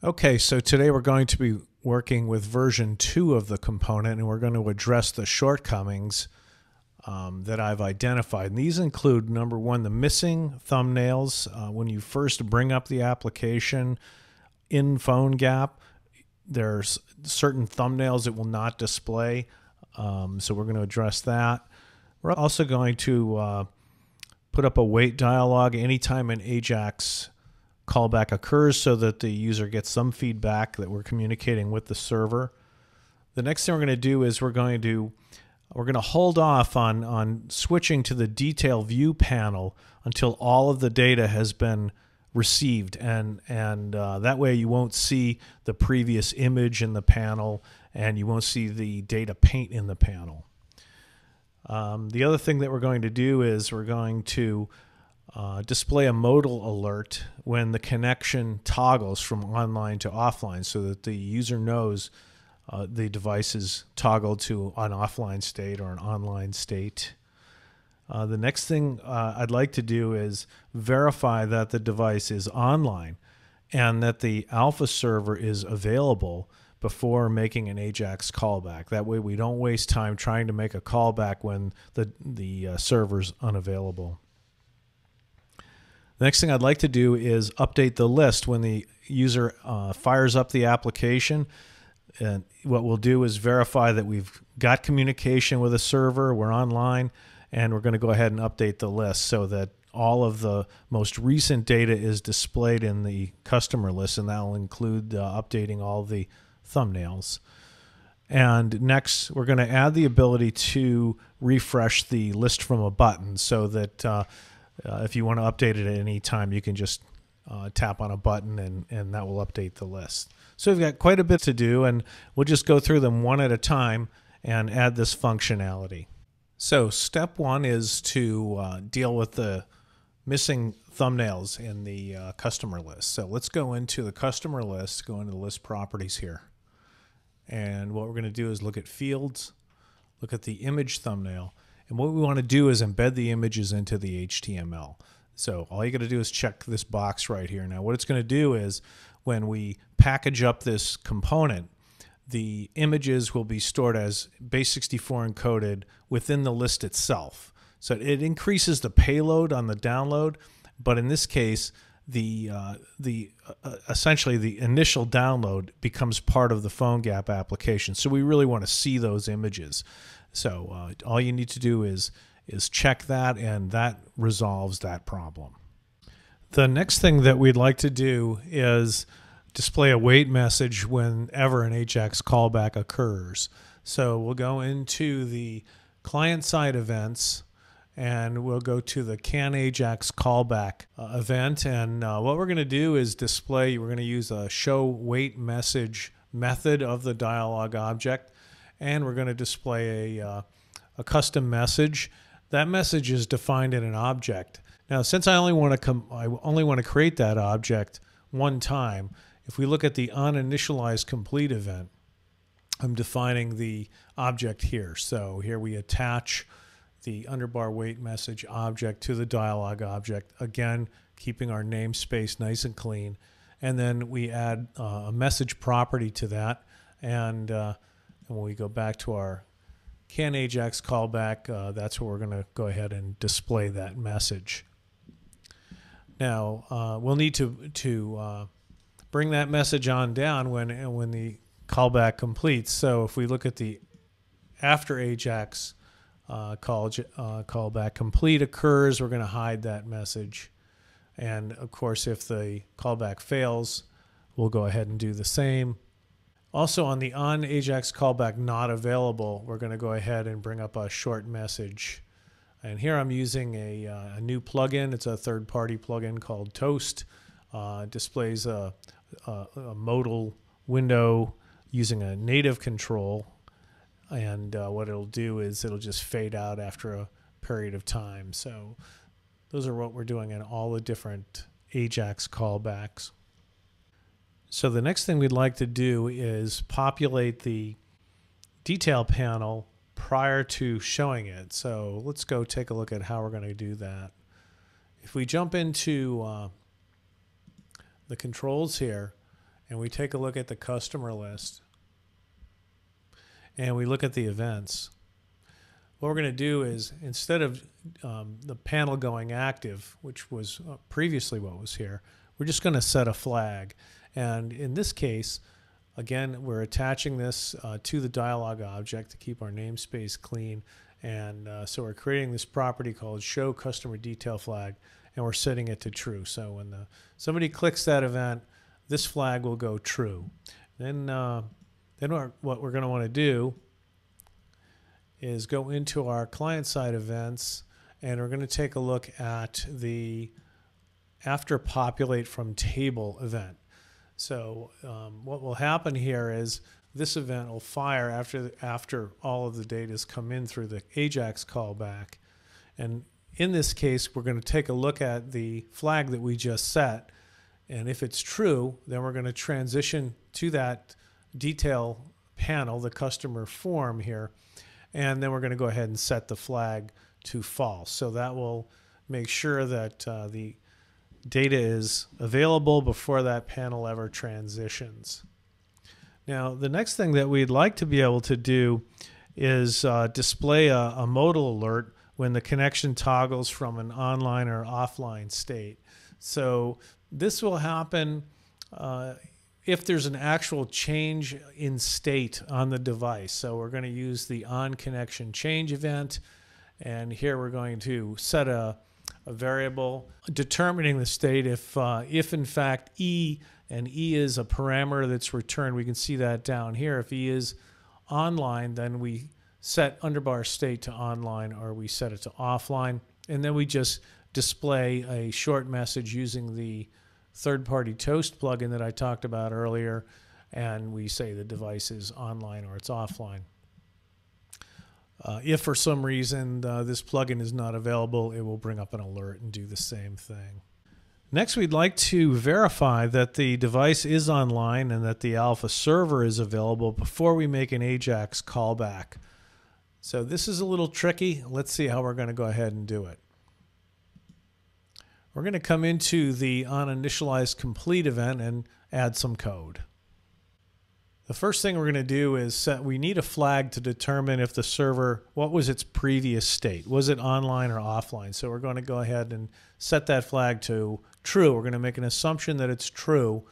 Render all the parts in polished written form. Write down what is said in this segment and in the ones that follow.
Okay, so today we're going to be working with version 2 of the component, and we're going to address the shortcomings that I've identified. And these include, number one, the missing thumbnails. When you first bring up the application in PhoneGap, there's certain thumbnails it will not display, so we're going to address that. We're also going to put up a wait dialog anytime an AJAX callback occurs so that the user gets some feedback that we're communicating with the server. The next thing we're going to do is we're going to hold off on switching to the detail view panel until all of the data has been received, and that way you won't see the previous image in the panel and you won't see the data paint in the panel. The other thing that we're going to do is we're going to display a modal alert when the connection toggles from online to offline so that the user knows the device is toggled to an offline state or an online state. The next thing I'd like to do is verify that the device is online and that the Alpha server is available before making an AJAX callback. That way we don't waste time trying to make a callback when the server's unavailable. The next thing I'd like to do is update the list when the user fires up the application. And what we'll do is verify that we've got communication with a server, we're online, and we're going to go ahead and update the list so that all of the most recent data is displayed in the customer list, and that will include updating all the thumbnails. And next, we're going to add the ability to refresh the list from a button so that if you want to update it at any time, you can just tap on a button and that will update the list. So we've got quite a bit to do, and we'll just go through them one at a time and add this functionality. So step one is to deal with the missing thumbnails in the customer list. So let's go into the customer list, go into the list properties here. And what we're going to do is look at fields, look at the image thumbnail, and what we want to do is embed the images into the HTML. So all you got to do is check this box right here. Now what it's going to do is when we package up this component, the images will be stored as base64 encoded within the list itself. So it increases the payload on the download, but in this case, essentially the initial download becomes part of the PhoneGap application. So we really want to see those images. So all you need to do is check that, and that resolves that problem. The next thing that we'd like to do is display a wait message whenever an AJAX callback occurs. So we'll go into the client-side events, and we'll go to the can AJAX callback event, and what we're going to do is display, we're going to use a show wait message method of the dialog object, and we're going to display a custom message. That message is defined in an object. Now, since I only want to create that object one time, if we look at the uninitialized complete event, I'm defining the object here. So here we attach the underbar wait message object to the dialog object, again keeping our namespace nice and clean, and then we add a message property to that, and when we go back to our can AJAX callback, that's where we're going to go ahead and display that message. Now we'll need to bring that message on down when the callback completes. So if we look at the after AJAX callback complete occurs, we're going to hide that message, and of course if the callback fails, we'll go ahead and do the same. Also on the on AJAX callback not available, we're going to go ahead and bring up a short message. And here I'm using a new plugin. It's a third-party plugin called Toast. Displays a modal window using a native control. And what it'll do is it'll just fade out after a period of time. So those are what we're doing in all the different AJAX callbacks. So the next thing we'd like to do is populate the detail panel prior to showing it. So let's go take a look at how we're going to do that. If we jump into the controls here, and we take a look at the customer list and we look at the events, what we're going to do is, instead of the panel going active, which was previously what was here, we're just going to set a flag. And in this case, again, we're attaching this to the dialog object to keep our namespace clean. And so we're creating this property called show customer detail flag, and we're setting it to true. So when somebody clicks that event, this flag will go true. Then what we're going to want to do is go into our client-side events, and we're going to take a look at the after populate from table event. So what will happen here is this event will fire after all of the data has come in through the AJAX callback. And in this case, we're going to take a look at the flag that we just set. And if it's true, then we're going to transition to that detail panel, the customer form here. And then we're going to go ahead and set the flag to false. So that will make sure that the data is available before that panel ever transitions. Now, the next thing that we'd like to be able to do is display a modal alert when the connection toggles from an online or offline state. So this will happen if there's an actual change in state on the device. So we're going to use the on connection change event, and here we're going to set a variable determining the state if in fact E, and E is a parameter that's returned. We can see that down here. If E is online, then we set underbar state to online, or we set it to offline, and then we just display a short message using the third-party Toast plugin that I talked about earlier, and we say the device is online or it's offline. If for some reason this plugin is not available, it will bring up an alert and do the same thing. Next, we'd like to verify that the device is online and that the Alpha server is available before we make an AJAX callback. So this is a little tricky. Let's see how we're going to go ahead and do it. We're going to come into the onInitializeComplete event and add some code. The first thing we're going to do is we need a flag to determine if the server, what was its previous state? Was it online or offline? So we're going to go ahead and set that flag to true. We're going to make an assumption that it's true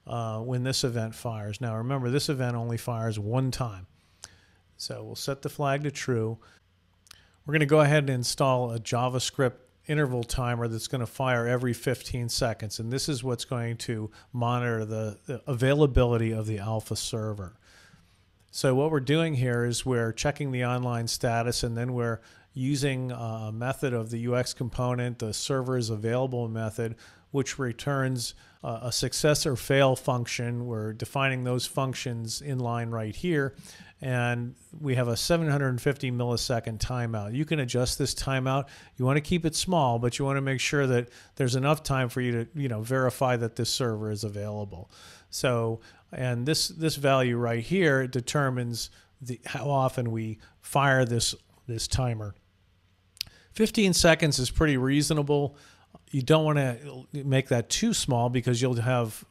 when this event fires. Now remember, this event only fires one time. So we'll set the flag to true. We're going to go ahead and install a JavaScript interval timer that's going to fire every 15 seconds. And this is what's going to monitor the availability of the Alpha server. So what we're doing here is we're checking the online status, and then we're using a method of the UX component, the server is available method, which returns a success or fail function. We're defining those functions in line right here. And we have a 750 millisecond timeout. You can adjust this timeout. You want to keep it small, but you want to make sure that there's enough time for you to, verify that this server is available. So, and this value right here determines how often we fire this timer. 15 seconds is pretty reasonable. You don't want to make that too small, because you'll have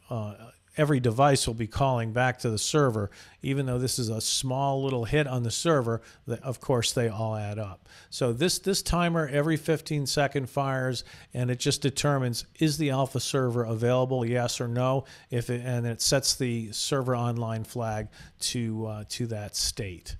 every device will be calling back to the server. Even though this is a small little hit on the server, of course they all add up. So this timer every 15-second fires, and it just determines, is the Alpha server available, yes or no, and it sets the server online flag to that state.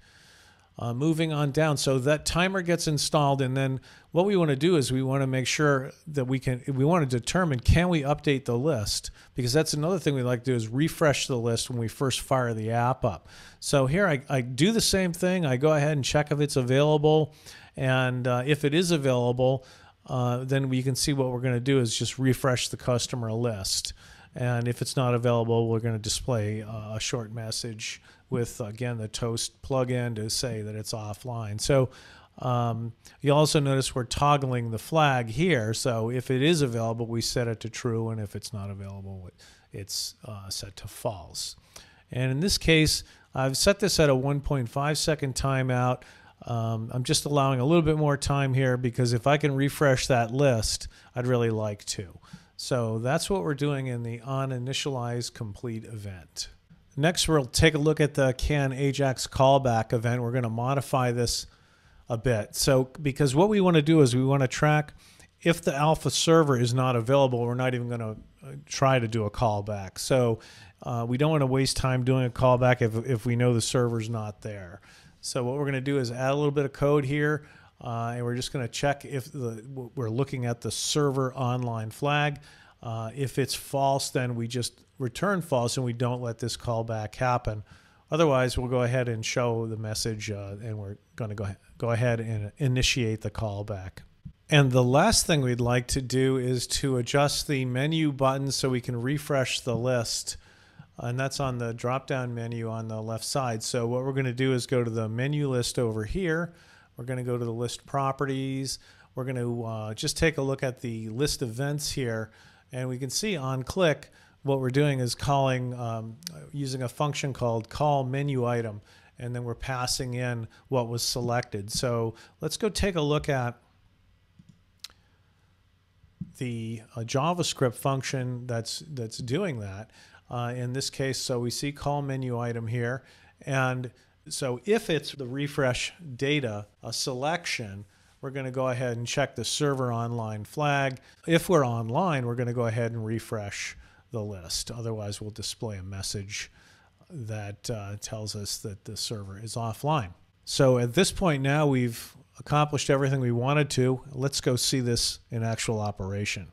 Moving on down, so that timer gets installed, and then what we want to do is we want to make sure that we want to determine, can we update the list? Because that's another thing we like to do, is refresh the list when we first fire the app up. So here I do the same thing. I go ahead and check if it's available, and if it is available, then we can see what we're going to do is just refresh the customer list. And if it's not available, we're going to display a short message with, again, the Toast plugin to say that it's offline. So you'll also notice we're toggling the flag here. So if it is available, we set it to true, and if it's not available, it's set to false. And in this case, I've set this at a 1.5 second timeout. I'm just allowing a little bit more time here, because if I can refresh that list, I'd really like to. So that's what we're doing in the onInitializeComplete event. Next, we'll take a look at the can Ajax callback event. We're going to modify this a bit. So because what we want to do is we want to track if the Alpha server is not available, we're not even going to try to do a callback. So we don't want to waste time doing a callback if we know the server's not there. So what we're going to do is add a little bit of code here, and we're just going to check if we're looking at the server online flag. If it's false, then we just return false and we don't let this callback happen. Otherwise, we'll go ahead and show the message, and we're going to go ahead and initiate the callback. And the last thing we'd like to do is to adjust the menu button so we can refresh the list. And that's on the drop-down menu on the left side. So what we're going to do is go to the menu list over here. We're going to go to the list properties. We're going to just take a look at the list events here. And we can see on click, what we're doing is calling, using a function called call menu item. And then we're passing in what was selected. So let's go take a look at the JavaScript function that's doing that. In this case, so we see call menu item here. And so if it's the refresh data selection, we're going to go ahead and check the server online flag. If we're online, we're going to go ahead and refresh the list. Otherwise, we'll display a message that tells us that the server is offline. So at this point now, we've accomplished everything we wanted to. Let's go see this in actual operation.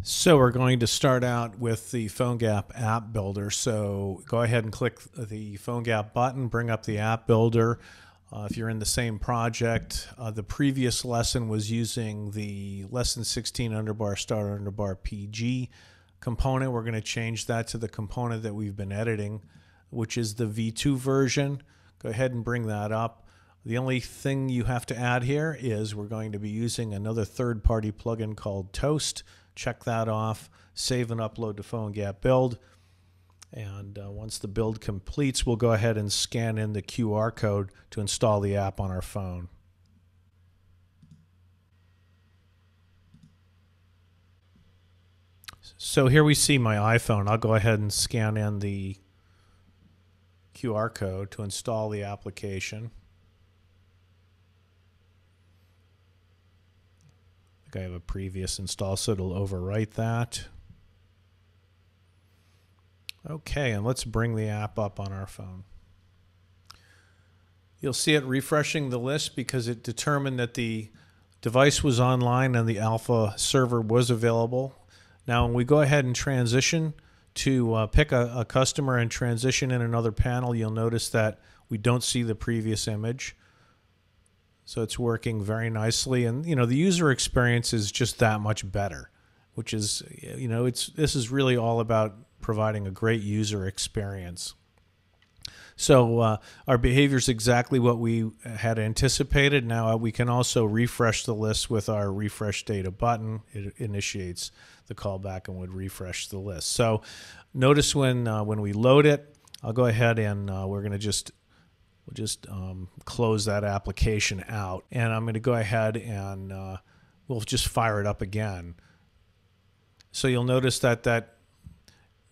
So we're going to start out with the PhoneGap App Builder. So go ahead and click the PhoneGap button, bring up the App Builder. If you're in the same project, the previous lesson was using the lesson 16 _start PG component. We're going to change that to the component that we've been editing, which is the V2 version. Go ahead and bring that up. The only thing you have to add here is we're going to be using another third-party plugin called Toast. Check that off, save and upload to PhoneGap build. And once the build completes, we'll go ahead and scan in the QR code to install the app on our phone. So here we see my iPhone. I'll go ahead and scan in the QR code to install the application. I have a previous install, so it'll overwrite that. Okay, and let's bring the app up on our phone. You'll see it refreshing the list because it determined that the device was online and the Alpha server was available. Now, when we go ahead and transition to pick a customer and transition in another panel, you'll notice that we don't see the previous image. So it's working very nicely, and the user experience is just that much better, which is, this is really all about providing a great user experience. So our behavior is exactly what we had anticipated. Now we can also refresh the list with our refresh data button. It initiates the callback and would refresh the list. So notice when we load it, I'll go ahead and we're going to we'll just close that application out, and I'm going to go ahead and we'll just fire it up again. So you'll notice that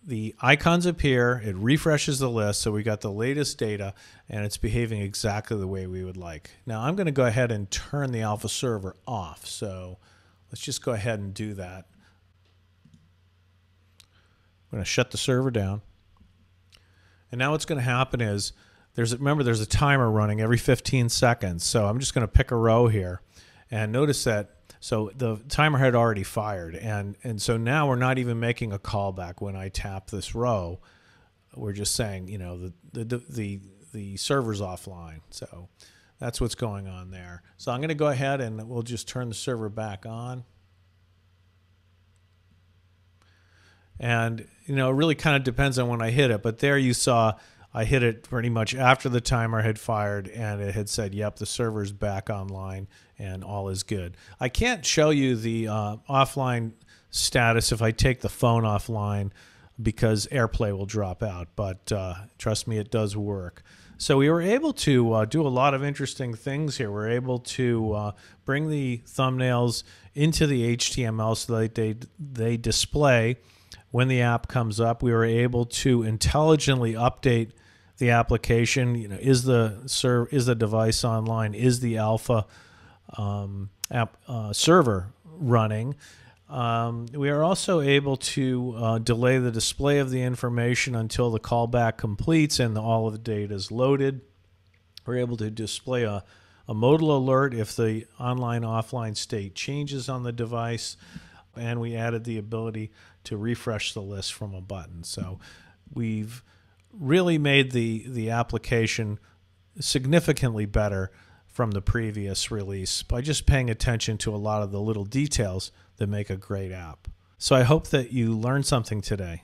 the icons appear, it refreshes the list, so we got the latest data, and it's behaving exactly the way we would like. Now I'm going to go ahead and turn the Alpha server off, so let's just go ahead and do that. I'm going to shut the server down, and now what's going to happen is remember there's a timer running every 15 seconds, so I'm just going to pick a row here, and notice that so the timer had already fired, and so now we're not even making a callback when I tap this row. We're just saying, the server's offline. So that's what's going on there. So I'm going to go ahead and we'll just turn the server back on. And it really kind of depends on when I hit it, but there you saw I hit it pretty much after the timer had fired, and it had said, yep, the server's back online and all is good. I can't show you the offline status if I take the phone offline because AirPlay will drop out, but trust me, it does work. So we were able to do a lot of interesting things here. We're able to bring the thumbnails into the HTML so that they display when the app comes up. We were able to intelligently update the application. You know, is the device online? Is the Alpha server running? We are also able to delay the display of the information until the callback completes and all of the data is loaded. We're able to display a modal alert if the online-offline state changes on the device, and we added the ability to refresh the list from a button. So we've really made the application significantly better from the previous release by just paying attention to a lot of the little details that make a great app. So I hope that you learned something today.